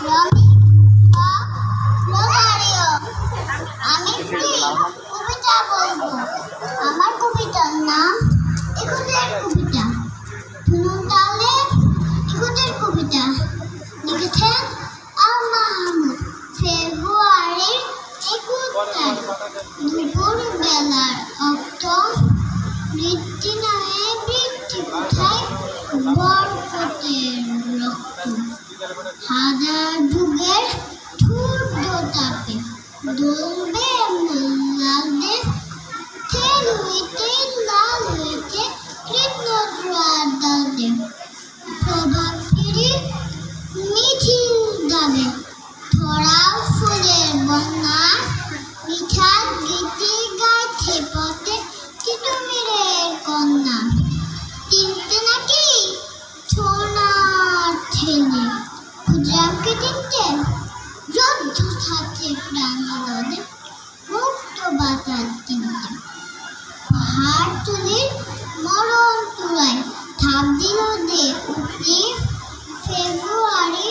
রমি বা রোজারিও। আমি কবিতা বলবো। আমার কবিতার নাম ইকুতের কবিতা। শুনুন তাহলে ইকুতের কবিতা। লিখেছেন আল মাহমুদ। ফেব্রুয়ারির 21 তারিখ দুপুর বেলার অক্ত বৃষ্টি নামে বৃষ্টি কোথায় বরকতের রক্ত হাজার যুগের সূর্য তাপে দলবে মোল্লাদের তেল হইতে লাল হইতে কৃষ্ণ জোয়ার ডালবে প্রভাত ফিরি মিছিল গাবে ধরা ফুলের বন্যা মিঠা গীতি গাইছে পথে তিতুমিরের কন্যা তিনটে নাকি সোনার ছেলে ক্ষুদ্রামকে তিনটে যুদ্ধ সাথে প্রাণ নদে মুক্ত বাতাস তিনটে পাহাড় তুলির মরণ তুলায় ধাপ দিল দে উঠে ফেব্রুয়ারি